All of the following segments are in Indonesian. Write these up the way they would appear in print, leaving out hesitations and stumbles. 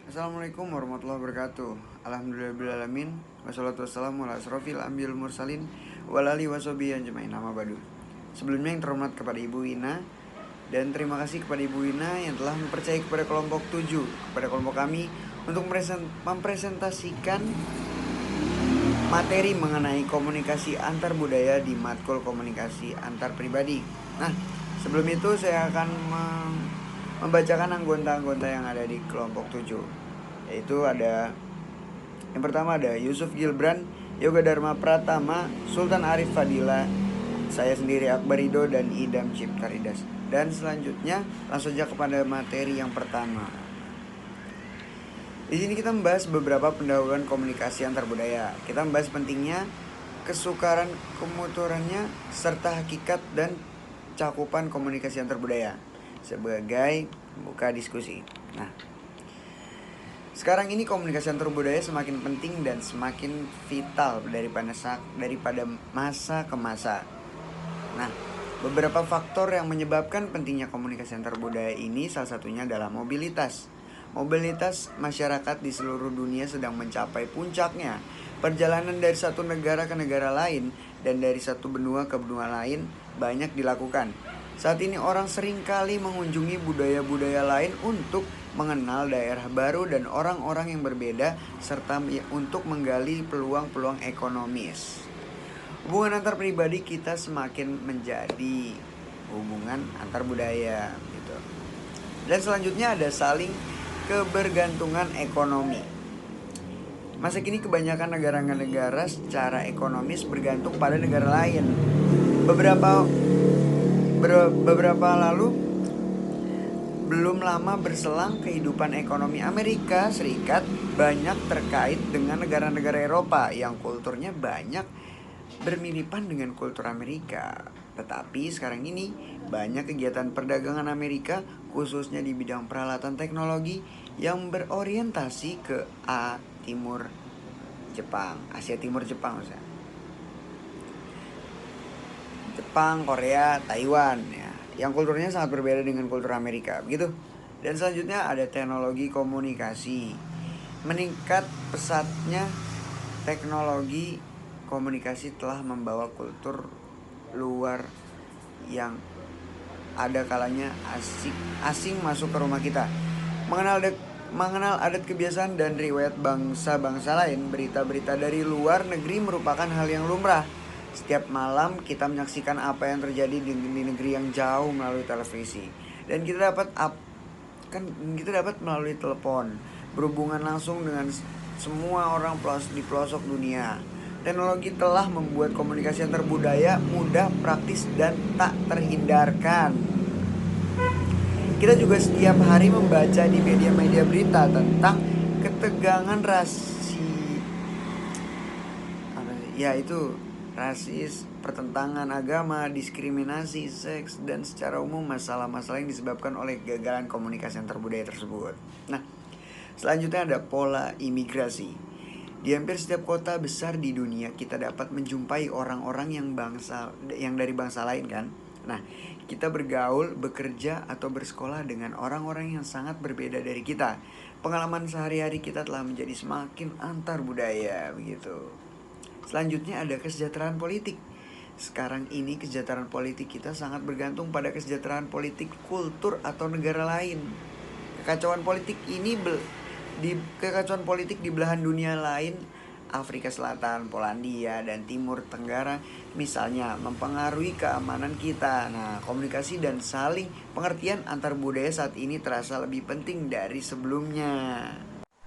Assalamualaikum warahmatullahi wabarakatuh. Alhamdulillahirrahmanirrahim. Wassalatu wassalamu ala asrofil ambil mursalin walali wasobi ajmain nama badu. Sebelumnya yang terhormat kepada Ibu Wina, dan terima kasih kepada Ibu Wina yang telah mempercayai kepada kelompok 7, kepada kelompok kami untuk mempresentasikan materi mengenai komunikasi antar budaya di matkul komunikasi antar pribadi. Nah, sebelum itu saya akan membacakan anggota-anggota yang ada di kelompok 7. Yaitu ada yang pertama ada Yusuf Gilbran, Yoga Dharma Pratama, Sultan Arif Fadila, saya sendiri Akbarido dan Idam Ciptaridas. Dan selanjutnya langsung saja kepada materi yang pertama. Di sini kita membahas beberapa pendahuluan komunikasi antar budaya. Kita membahas pentingnya, kesukaran kemuturannya, serta hakikat dan cakupan komunikasi antar budaya sebagai pembuka diskusi. Nah, sekarang ini komunikasi antar budaya semakin penting dan semakin vital daripada masa ke masa. Nah, beberapa faktor yang menyebabkan pentingnya komunikasi antar budaya ini salah satunya adalah mobilitas. Mobilitas masyarakat di seluruh dunia sedang mencapai puncaknya. Perjalanan dari satu negara ke negara lain dan dari satu benua ke benua lain banyak dilakukan. Saat ini orang seringkali mengunjungi budaya-budaya lain untuk mengenal daerah baru dan orang-orang yang berbeda serta untuk menggali peluang-peluang ekonomis. Hubungan antar pribadi kita semakin menjadi hubungan antar budaya gitu. Dan selanjutnya ada saling kebergantungan ekonomi. Masa kini kebanyakan negara-negara secara ekonomis bergantung pada negara lain. Beberapa lalu belum lama berselang kehidupan ekonomi Amerika Serikat banyak terkait dengan negara-negara Eropa yang kulturnya banyak bermiripan dengan kultur Amerika. Tetapi sekarang ini banyak kegiatan perdagangan Amerika khususnya di bidang peralatan teknologi yang berorientasi ke Asia Timur Jepang maksudnya. Jepang, Korea, Taiwan ya, yang kulturnya sangat berbeda dengan kultur Amerika, begitu. Dan selanjutnya ada teknologi komunikasi. Meningkat pesatnya teknologi komunikasi telah membawa kultur luar yang ada kalanya asing masuk ke rumah kita. Mengenal adat kebiasaan dan riwayat bangsa-bangsa lain, berita-berita dari luar negeri merupakan hal yang lumrah. Setiap malam kita menyaksikan apa yang terjadi di negeri yang jauh melalui televisi. Dan kita dapat melalui telepon berhubungan langsung dengan semua orang di pelosok dunia. Teknologi telah membuat komunikasi antar budaya mudah, praktis, dan tak terhindarkan. Kita juga setiap hari membaca di media-media berita tentang ketegangan rasis, pertentangan agama, diskriminasi, seks, dan secara umum masalah-masalah yang disebabkan oleh kegagalan komunikasi antar budaya tersebut. Nah, selanjutnya ada pola imigrasi. Di hampir setiap kota besar di dunia kita dapat menjumpai orang-orang yang dari bangsa lain kan. Nah, kita bergaul, bekerja, atau bersekolah dengan orang-orang yang sangat berbeda dari kita. Pengalaman sehari-hari kita telah menjadi semakin antar budaya begitu. Selanjutnya ada kesejahteraan politik. Sekarang ini kesejahteraan politik kita sangat bergantung pada kesejahteraan politik kultur atau negara lain. Kekacauan politik di belahan dunia lain, Afrika Selatan, Polandia, dan Timur Tenggara misalnya mempengaruhi keamanan kita. Nah, komunikasi dan saling pengertian antar budaya saat ini terasa lebih penting dari sebelumnya.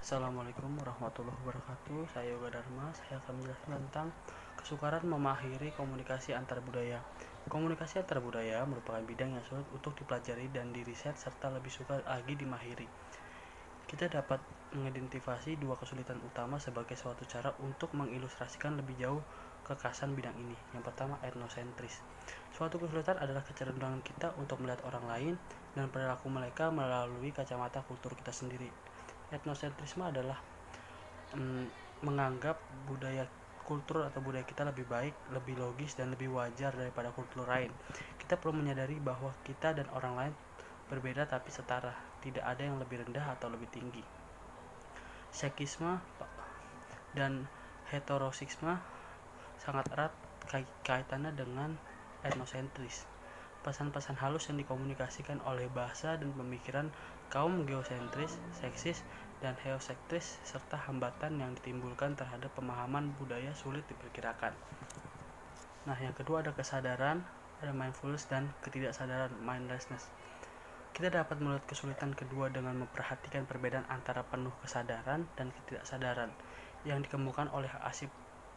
Assalamualaikum warahmatullahi wabarakatuh. Saya Yoga Dharma. Saya akan menjelaskan tentang kesukaran memahiri komunikasi antar budaya. Komunikasi antar budaya merupakan bidang yang sulit untuk dipelajari dan diriset serta lebih sukar lagi dimahiri. Kita dapat mengidentifikasi dua kesulitan utama sebagai suatu cara untuk mengilustrasikan lebih jauh kekasan bidang ini. Yang pertama, etnosentris. Suatu kesulitan adalah kecenderungan kita untuk melihat orang lain dan perilaku mereka melalui kacamata kultur kita sendiri. Etnosentrisme adalah menganggap kultur atau budaya kita lebih baik, lebih logis, dan lebih wajar daripada kultur lain. Kita perlu menyadari bahwa kita dan orang lain berbeda tapi setara, tidak ada yang lebih rendah atau lebih tinggi. Sekisme dan heteroseksisme sangat erat kaitannya dengan etnosentris. Pesan-pesan halus yang dikomunikasikan oleh bahasa dan pemikiran kaum geosentris, seksis, dan heosentris serta hambatan yang ditimbulkan terhadap pemahaman budaya sulit diperkirakan. Nah, yang kedua ada kesadaran, ada mindfulness dan ketidaksadaran, mindlessness. Kita dapat melihat kesulitan kedua dengan memperhatikan perbedaan antara penuh kesadaran dan ketidaksadaran yang dikemukakan oleh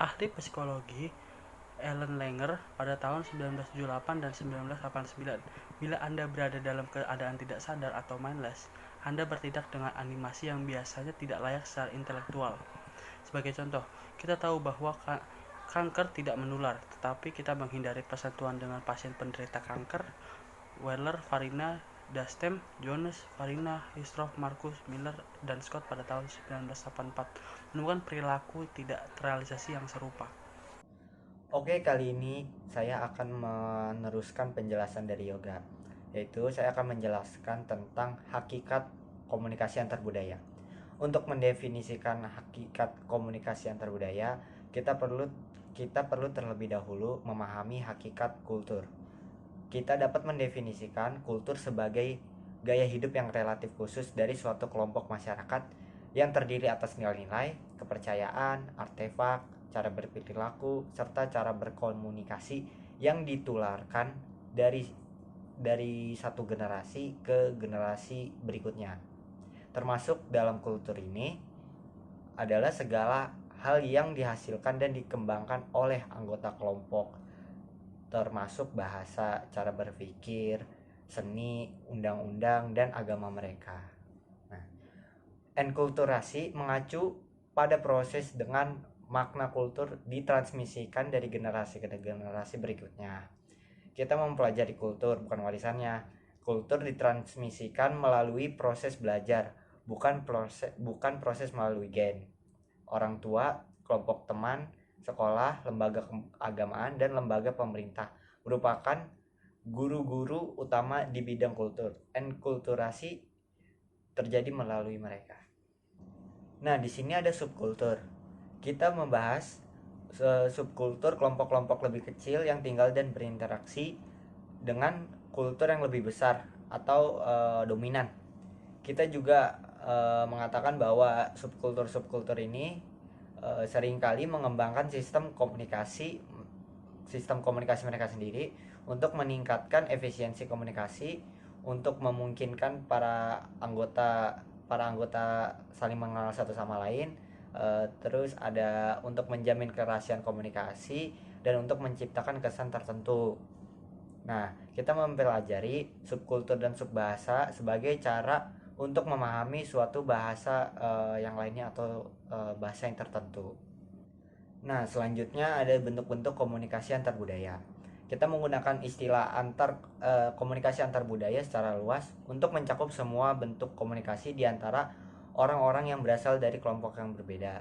ahli psikologi Ellen Langer pada tahun 1978 dan 1989. Bila Anda berada dalam keadaan tidak sadar atau mindless, Anda bertindak dengan animasi yang biasanya tidak layak secara intelektual. Sebagai contoh, kita tahu bahwa kanker tidak menular, tetapi kita menghindari persentuhan dengan pasien penderita kanker. Weller, Farina, Dastem, Jones, Farina, Histroff, Marcus, Miller, dan Scott pada tahun 1984 menemukan perilaku tidak terrealisasi yang serupa. Oke, kali ini saya akan meneruskan penjelasan dari Yoga, yaitu saya akan menjelaskan tentang hakikat komunikasi antar budaya. Untuk mendefinisikan hakikat komunikasi antar budaya, kita perlu terlebih dahulu memahami hakikat kultur. Kita dapat mendefinisikan kultur sebagai gaya hidup yang relatif khusus dari suatu kelompok masyarakat yang terdiri atas nilai-nilai, kepercayaan, artefak, cara berperilaku, serta cara berkomunikasi yang ditularkan dari satu generasi ke generasi berikutnya. Termasuk dalam kultur ini adalah segala hal yang dihasilkan dan dikembangkan oleh anggota kelompok, termasuk bahasa, cara berpikir, seni, undang-undang, dan agama mereka. Nah, enkulturasi mengacu pada proses dengan makna kultur ditransmisikan dari generasi ke generasi berikutnya. Kita mempelajari kultur, bukan warisannya. Kultur ditransmisikan melalui proses belajar, bukan proses melalui gen. Orang tua, kelompok teman, sekolah, lembaga keagamaan, dan lembaga pemerintah merupakan guru-guru utama di bidang kultur. Enkulturasi terjadi melalui mereka. Nah, di sini ada subkultur. Kita membahas subkultur kelompok-kelompok lebih kecil yang tinggal dan berinteraksi dengan kultur yang lebih besar atau dominan. Kita juga mengatakan bahwa subkultur ini seringkali mengembangkan sistem komunikasi mereka sendiri untuk meningkatkan efisiensi komunikasi, untuk memungkinkan para anggota saling mengenal satu sama lain. Terus ada untuk menjamin kerahasiaan komunikasi dan untuk menciptakan kesan tertentu. Nah, kita mempelajari subkultur dan subbahasa sebagai cara untuk memahami suatu bahasa yang lainnya atau bahasa yang tertentu. Nah, selanjutnya ada bentuk-bentuk komunikasi antar budaya. Kita menggunakan istilah komunikasi antar budaya secara luas untuk mencakup semua bentuk komunikasi di antara orang-orang yang berasal dari kelompok yang berbeda.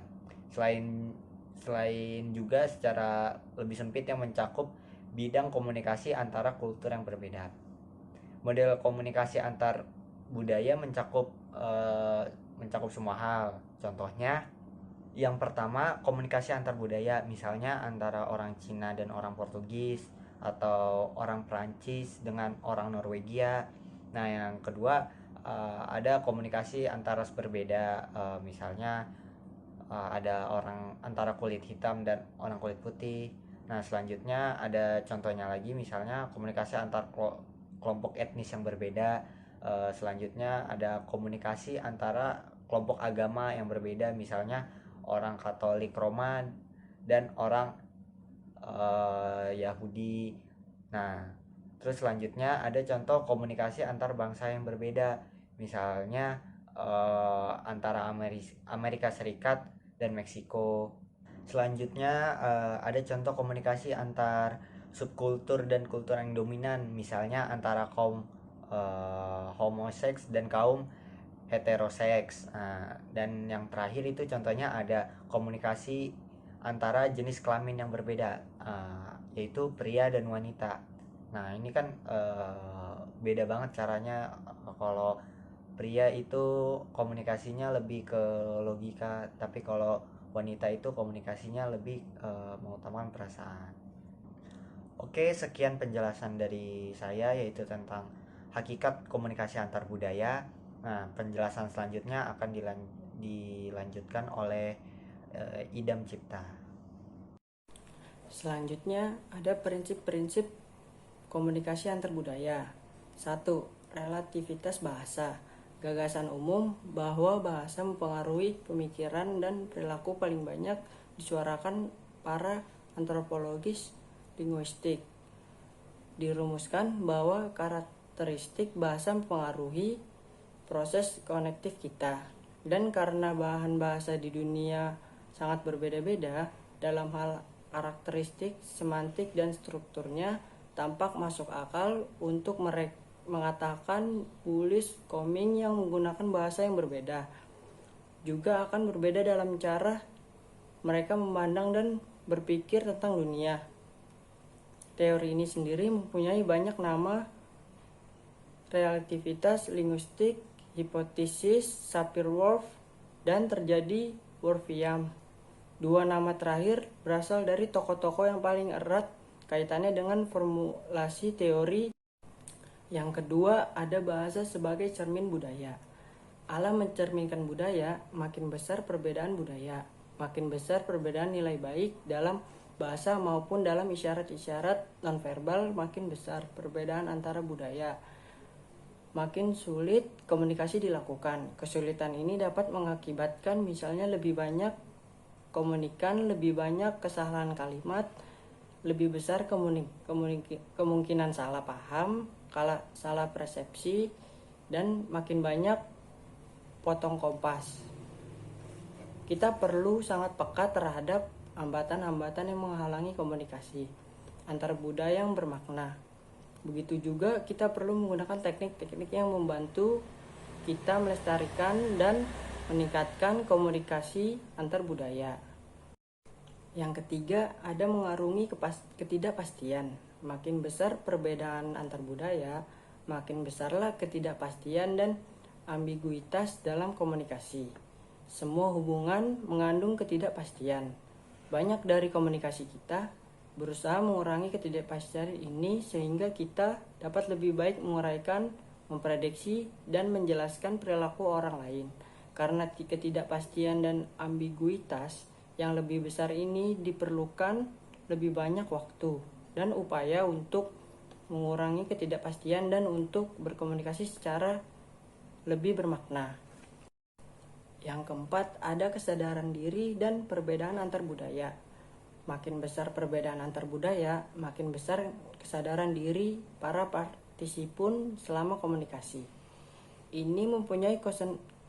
Selain juga secara lebih sempit yang mencakup bidang komunikasi antara kultur yang berbeda. Model komunikasi antar budaya mencakup semua hal. Contohnya, yang pertama, komunikasi antar budaya, misalnya antara orang Cina dan orang Portugis, atau orang Perancis dengan orang Norwegia. Nah, yang kedua, ada komunikasi antara ras berbeda, misalnya ada orang antara kulit hitam dan orang kulit putih. Nah, selanjutnya ada contohnya lagi, misalnya komunikasi antar kelompok etnis yang berbeda. Selanjutnya ada komunikasi antara kelompok agama yang berbeda, misalnya orang Katolik Roma dan orang Yahudi. Nah, terus selanjutnya ada contoh komunikasi antar bangsa yang berbeda, misalnya antara Amerika Serikat dan Meksiko. Selanjutnya ada contoh komunikasi antar subkultur dan kultur yang dominan, misalnya antara kaum homoseks dan kaum heteroseks. Dan yang terakhir itu contohnya ada komunikasi antara jenis kelamin yang berbeda, yaitu pria dan wanita. Nah, ini kan beda banget caranya kalau pria itu komunikasinya lebih ke logika, tapi kalau wanita itu komunikasinya lebih mengutamakan perasaan. Oke, sekian penjelasan dari saya yaitu tentang hakikat komunikasi antar budaya. Nah, penjelasan selanjutnya akan dilanjutkan oleh Idam Cipta. Selanjutnya ada prinsip-prinsip komunikasi antar budaya. 1. Relativitas bahasa. Gagasan umum bahwa bahasa mempengaruhi pemikiran dan perilaku paling banyak disuarakan para antropologis linguistik. Dirumuskan bahwa karakteristik bahasa mempengaruhi proses konektif kita. Dan karena bahan bahasa di dunia sangat berbeda-beda, dalam hal karakteristik, semantik, dan strukturnya tampak masuk akal untuk mengatakan tulis koming yang menggunakan bahasa yang berbeda. Juga akan berbeda dalam cara mereka memandang dan berpikir tentang dunia. Teori ini sendiri mempunyai banyak nama: relativitas linguistik, hipotesis Sapir-Whorf, dan terjadi Whorfian. Dua nama terakhir berasal dari tokoh-tokoh yang paling erat kaitannya dengan formulasi teori. Yang kedua, ada bahasa sebagai cermin budaya. Allah mencerminkan budaya, makin besar perbedaan budaya, makin besar perbedaan nilai baik dalam bahasa maupun dalam isyarat-isyarat nonverbal, makin besar perbedaan antara budaya, makin sulit komunikasi dilakukan. Kesulitan ini dapat mengakibatkan misalnya lebih banyak komunikan, lebih banyak kesalahan kalimat, lebih besar kemungkinan salah paham, salah persepsi, dan makin banyak potong kompas. Kita perlu sangat peka terhadap hambatan-hambatan yang menghalangi komunikasi antar budaya yang bermakna. Begitu juga kita perlu menggunakan teknik-teknik yang membantu kita melestarikan dan meningkatkan komunikasi antar budaya. Yang ketiga, ada mengarungi ketidakpastian. Makin besar perbedaan antar budaya, makin besarlah ketidakpastian dan ambiguitas dalam komunikasi. Semua hubungan mengandung ketidakpastian. Banyak dari komunikasi kita berusaha mengurangi ketidakpastian ini sehingga kita dapat lebih baik menguraikan, memprediksi, dan menjelaskan perilaku orang lain. Karena ketidakpastian dan ambiguitas yang lebih besar ini diperlukan lebih banyak waktu dan upaya untuk mengurangi ketidakpastian dan untuk berkomunikasi secara lebih bermakna. Yang keempat, ada kesadaran diri dan perbedaan antar budaya. Makin besar perbedaan antar budaya, makin besar kesadaran diri para partisipun selama komunikasi. Ini mempunyai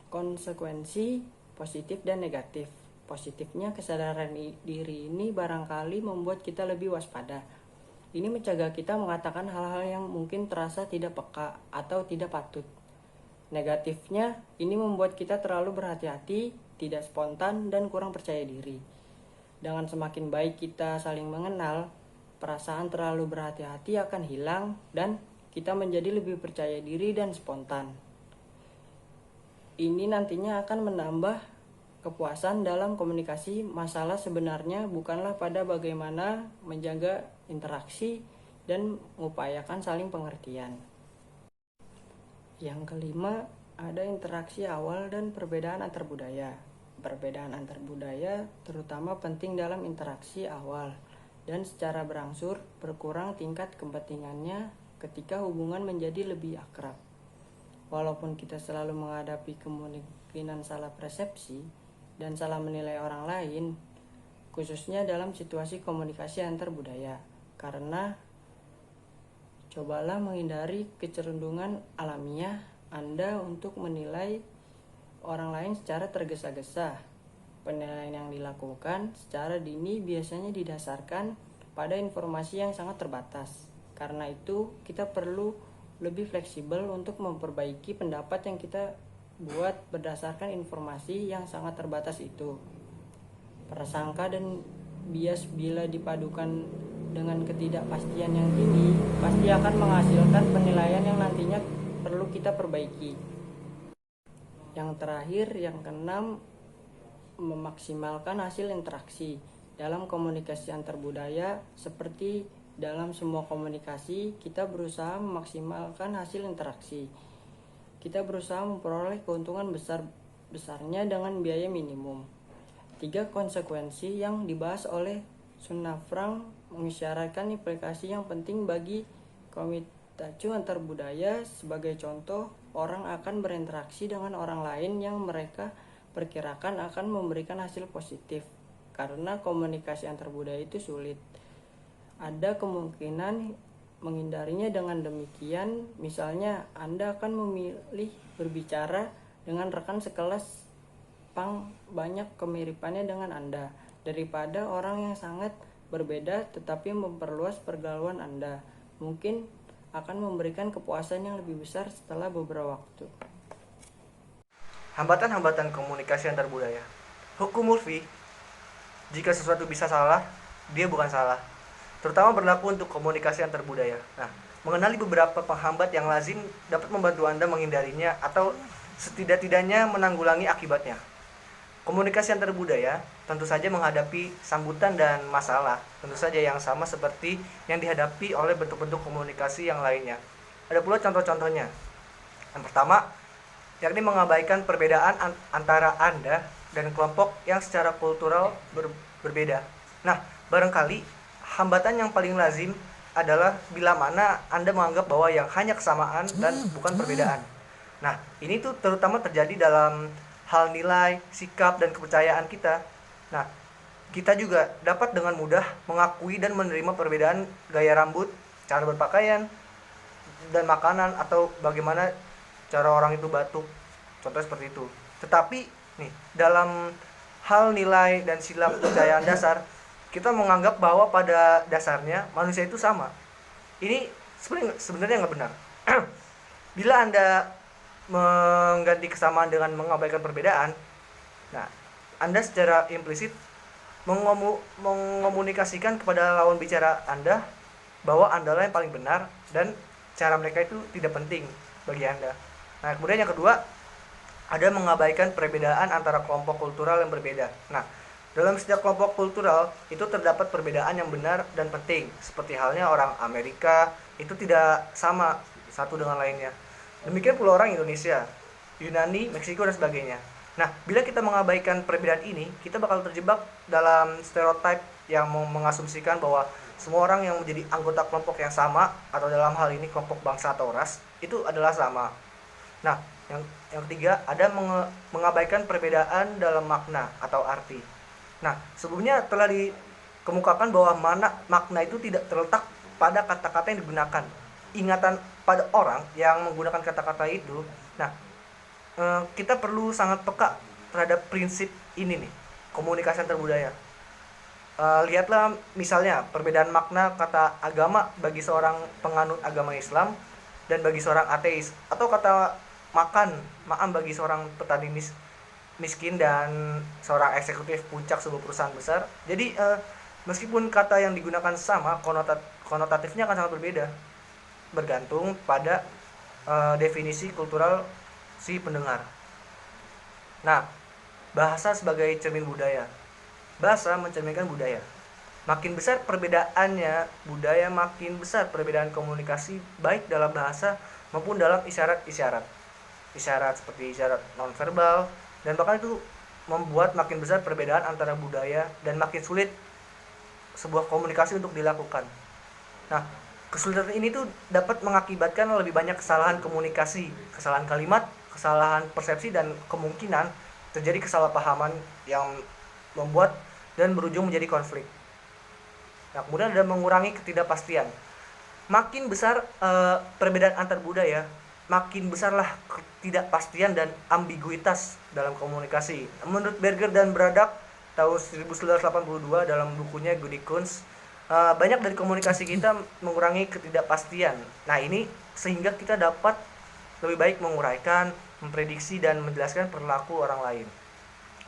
konsekuensi positif dan negatif. Positifnya, kesadaran diri ini barangkali membuat kita lebih waspada. Ini mencegah kita mengatakan hal-hal yang mungkin terasa tidak peka atau tidak patut. Negatifnya, ini membuat kita terlalu berhati-hati, tidak spontan, dan kurang percaya diri. Dengan semakin baik kita saling mengenal, perasaan terlalu berhati-hati akan hilang dan kita menjadi lebih percaya diri dan spontan. Ini nantinya akan menambah kepuasan dalam komunikasi. Masalah sebenarnya bukanlah pada bagaimana menjaga interaksi dan mengupayakan saling pengertian. Yang kelima, ada interaksi awal dan perbedaan antar budaya. Perbedaan antar budaya terutama penting dalam interaksi awal dan secara berangsur berkurang tingkat kepentingannya ketika hubungan menjadi lebih akrab. Walaupun kita selalu menghadapi kemungkinan salah persepsi dan salah menilai orang lain, khususnya dalam situasi komunikasi antar budaya, karena cobalah menghindari kecenderungan alamiah Anda untuk menilai orang lain secara tergesa-gesa. Penilaian yang dilakukan secara dini biasanya didasarkan pada informasi yang sangat terbatas. Karena itu, kita perlu lebih fleksibel untuk memperbaiki pendapat yang kita buat berdasarkan informasi yang sangat terbatas itu. Prasangka dan bias bila dipadukan dengan ketidakpastian yang tinggi pasti akan menghasilkan penilaian yang nantinya perlu kita perbaiki. Yang terakhir, yang keenam, memaksimalkan hasil interaksi. Dalam komunikasi antar budaya, seperti dalam semua komunikasi, kita berusaha memaksimalkan hasil interaksi. Kita berusaha memperoleh keuntungan besar-besarnya dengan biaya minimum. 3 konsekuensi yang dibahas oleh Sunnah Frank mengisyaratkan implikasi yang penting bagi komunikasi antar budaya. Sebagai contoh, orang akan berinteraksi dengan orang lain yang mereka perkirakan akan memberikan hasil positif. Karena komunikasi antar budaya itu sulit, ada kemungkinan menghindarinya dengan demikian. Misalnya, Anda akan memilih berbicara dengan rekan sekelas banyak kemiripannya dengan Anda daripada orang yang sangat berbeda tetapi memperluas pergaulan Anda. Mungkin akan memberikan kepuasan yang lebih besar setelah beberapa waktu. Hambatan-hambatan komunikasi antar budaya. Hukum Murphy, jika sesuatu bisa salah, dia bukan salah. Terutama berlaku untuk komunikasi antar budaya. Nah, mengenali beberapa penghambat yang lazim dapat membantu Anda menghindarinya atau setidak-tidaknya menanggulangi akibatnya. Komunikasi antar budaya tentu saja menghadapi sambutan dan masalah, tentu saja yang sama seperti yang dihadapi oleh bentuk-bentuk komunikasi yang lainnya. Ada pula contoh-contohnya. Yang pertama, yakni mengabaikan perbedaan antara Anda dan kelompok yang secara kultural berbeda. Nah, barangkali hambatan yang paling lazim adalah bila mana Anda menganggap bahwa yang hanya kesamaan dan bukan perbedaan. Nah, ini tuh terutama terjadi dalam hal nilai, sikap, dan kepercayaan kita. Nah, kita juga dapat dengan mudah mengakui dan menerima perbedaan gaya rambut, cara berpakaian, dan makanan, atau bagaimana cara orang itu batuk. Contoh seperti itu. Tetapi, nih, dalam hal nilai dan sila kepercayaan dasar, kita menganggap bahwa pada dasarnya manusia itu sama. Ini sebenarnya nggak benar. Bila Anda mengganti kesamaan dengan mengabaikan perbedaan, nah, Anda secara implisit mengomunikasikan kepada lawan bicara Anda bahwa Anda lah yang paling benar dan cara mereka itu tidak penting bagi Anda. Nah, kemudian yang kedua, ada mengabaikan perbedaan antara kelompok kultural yang berbeda. Nah, dalam setiap kelompok kultural itu terdapat perbedaan yang benar dan penting, seperti halnya orang Amerika itu tidak sama satu dengan lainnya. Demikian pula orang Indonesia, Yunani, Meksiko, dan sebagainya. Nah, bila kita mengabaikan perbedaan ini, kita bakal terjebak dalam stereotip yang mengasumsikan bahwa semua orang yang menjadi anggota kelompok yang sama, atau dalam hal ini kelompok bangsa atau ras, itu adalah sama. Nah, yang ketiga, ada mengabaikan perbedaan dalam makna atau arti. Nah, sebelumnya telah dikemukakan bahwa makna itu tidak terletak pada kata-kata yang digunakan. Ingatan pada orang yang menggunakan kata-kata itu. Nah, kita perlu sangat peka terhadap prinsip ini nih, komunikasi antar budaya. Lihatlah misalnya perbedaan makna kata agama bagi seorang penganut agama Islam dan bagi seorang ateis, atau kata makan bagi seorang petani miskin dan seorang eksekutif puncak sebuah perusahaan besar. Jadi meskipun kata yang digunakan sama, konotatifnya akan sangat berbeda, bergantung pada definisi kultural si pendengar. Nah, bahasa sebagai cermin budaya. Bahasa mencerminkan budaya. Makin besar perbedaannya budaya, makin besar perbedaan komunikasi, baik dalam bahasa maupun dalam isyarat-isyarat. Isyarat seperti isyarat nonverbal, dan bahkan itu membuat makin besar perbedaan antara budaya dan makin sulit sebuah komunikasi untuk dilakukan. Nah, kesulitan ini tuh dapat mengakibatkan lebih banyak kesalahan komunikasi, kesalahan kalimat, kesalahan persepsi, dan kemungkinan terjadi kesalahpahaman yang membuat dan berujung menjadi konflik. Nah, kemudian ada mengurangi ketidakpastian. Makin besar perbedaan antar budaya, makin besarlah ketidakpastian dan ambiguitas dalam komunikasi. Menurut Berger dan Braddock tahun 1982 dalam bukunya Goody Kunst, banyak dari komunikasi kita mengurangi ketidakpastian. Nah, ini sehingga kita dapat lebih baik menguraikan, memprediksi, dan menjelaskan perilaku orang lain.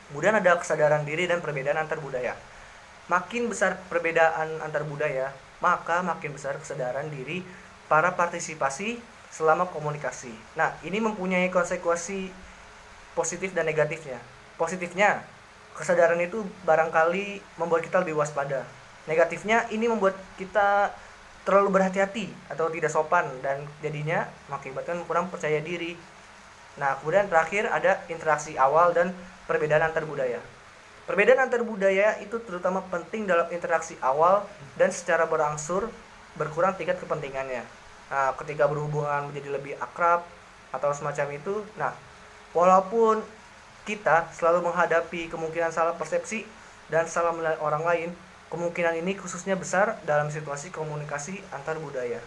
Kemudian ada kesadaran diri dan perbedaan antar budaya. Makin besar perbedaan antar budaya, maka makin besar kesadaran diri para partisipasi selama komunikasi. Nah, ini mempunyai konsekuensi positif dan negatifnya. Positifnya, kesadaran itu barangkali membuat kita lebih waspada. Negatifnya, ini membuat kita terlalu berhati-hati atau tidak sopan dan jadinya mengakibatkan kurang percaya diri. Nah, kemudian terakhir ada interaksi awal dan perbedaan antar budaya. Perbedaan antar budaya itu terutama penting dalam interaksi awal dan secara berangsur berkurang tingkat kepentingannya. Nah, ketika berhubungan menjadi lebih akrab atau semacam itu, nah, walaupun kita selalu menghadapi kemungkinan salah persepsi dan salah menilai orang lain, kemungkinan ini khususnya besar dalam situasi komunikasi antar budaya.